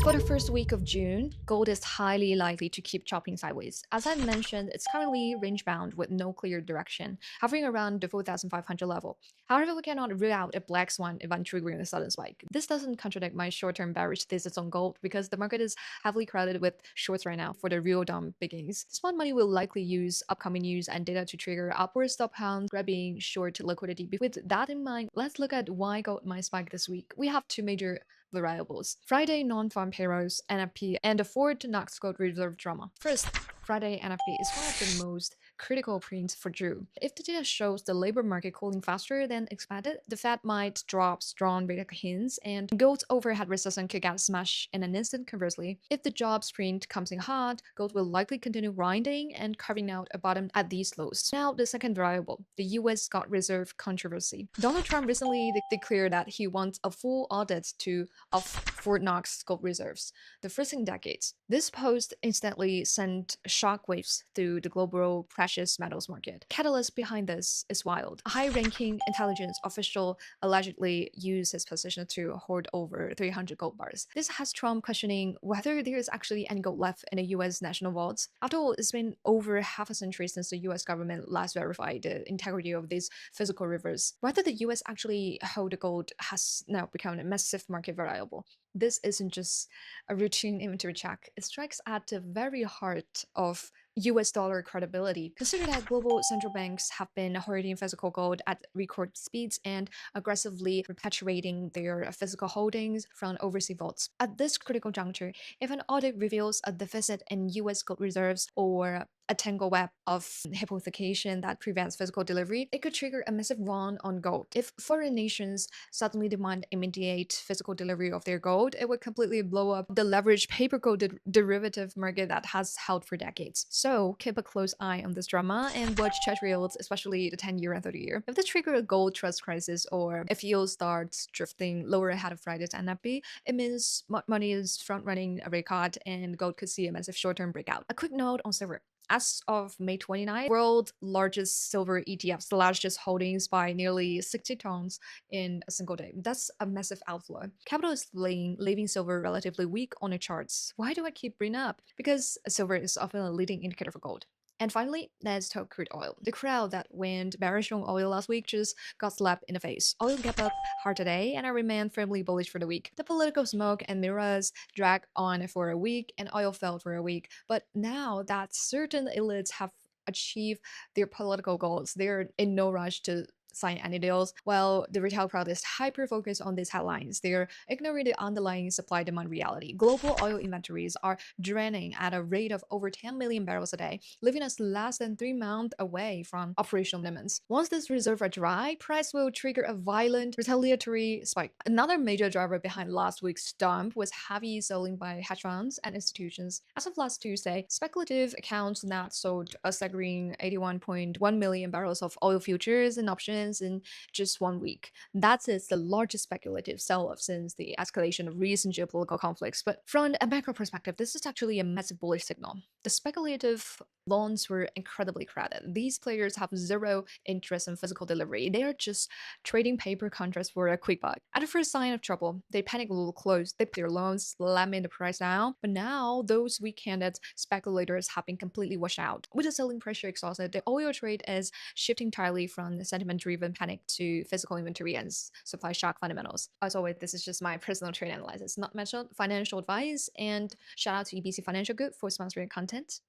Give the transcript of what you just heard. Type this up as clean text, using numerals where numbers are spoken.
For the first week of June, gold is highly likely to keep chopping sideways. As I mentioned, it's currently range-bound with no clear direction, hovering around the 4,500 level. However, we cannot rule out a black swan event triggering a sudden spike. This doesn't contradict my short-term bearish thesis on gold because the market is heavily crowded with shorts right now for the real dump begins. Smart money will likely use upcoming news and data to trigger upward stop pounds, grabbing short liquidity. With that in mind, let's look at why gold might spike this week. We have two major variables: Friday non-farm payrolls, NFP, and the Ford Knox Gold Reserve drama. First, Friday NFP is one of the most critical prints for Drew. If the data shows the labor market cooling faster than expected, the Fed might drop strong rate hints, and gold's overhead resistance could get smashed in an instant. Conversely, if the jobs print comes in hot, gold will likely continue grinding and carving out a bottom at these lows. Now, the second variable, the US gold reserve controversy. Donald Trump recently declared that he wants a full audit of Fort Knox gold reserves, the first in decades. This post instantly sent shockwaves through the global precious metals market. Catalyst behind this is wild. A high-ranking intelligence official allegedly used his position to hoard over 300 gold bars. This has Trump questioning whether there is actually any gold left in the US national vaults. After all, it's been over half a century since the US government last verified the integrity of these physical rivers. Whether the US actually hold the gold has now become a massive market variable. This isn't just a routine inventory check. It strikes at the very heart of US dollar credibility. Consider that global central banks have been hoarding physical gold at record speeds and aggressively repatriating their physical holdings from overseas vaults. At this critical juncture, if an audit reveals a deficit in US gold reserves or a tangle web of hypothecation that prevents physical delivery, it could trigger a massive run on gold. If foreign nations suddenly demand immediate physical delivery of their gold, it would completely blow up the leveraged paper gold derivative market that has held for decades. So keep a close eye on this drama and watch treasury yields, especially the 10-year and 30-year. If this triggers a gold trust crisis or if yield starts drifting lower ahead of Friday's NFP, it means money is front-running a rate cut and gold could see a massive short-term breakout. A quick note on silver. As of May 29th, world's largest silver ETF slashed its holdings by nearly 60 tons in a single day. That's a massive outflow. Capital is leaving silver relatively weak on the charts. Why do I keep bringing up? Because silver is often a leading indicator for gold. And finally, let's talk crude oil. The crowd that went bearish on oil last week just got slapped in the face. Oil gave up hard today, and I remain firmly bullish for the week. The political smoke and mirrors dragged on for a week, and oil fell for a week. But now that certain elites have achieved their political goals, they're in no rush to sign any deals, while the retail crowd is hyper-focused on these headlines. They're ignoring the underlying supply-demand reality. Global oil inventories are draining at a rate of over 10 million barrels a day, leaving us less than 3 months away from operational limits. Once this reserve are dry, price will trigger a violent retaliatory spike. Another major driver behind last week's dump was heavy selling by hedge funds and institutions. As of last Tuesday, speculative accounts net sold a staggering 81.1 million barrels of oil futures and options in just 1 week. That is the largest speculative sell-off since the escalation of recent geopolitical conflicts. But from a macro perspective, this is actually a massive bullish signal. The speculative loans were incredibly crowded. These players have zero interest in physical delivery. They are just trading paper contracts for a quick buck. At the first sign of trouble, they panic a little close. They put their loans, slamming the price down. But now, those weak-handed speculators have been completely washed out. With the selling pressure exhausted, the oil trade is shifting entirely from the sentiment-driven panic to physical inventory and supply shock fundamentals. As always, this is just my personal trade analysis, not financial advice. And shout out to EBC Financial Group for sponsoring content.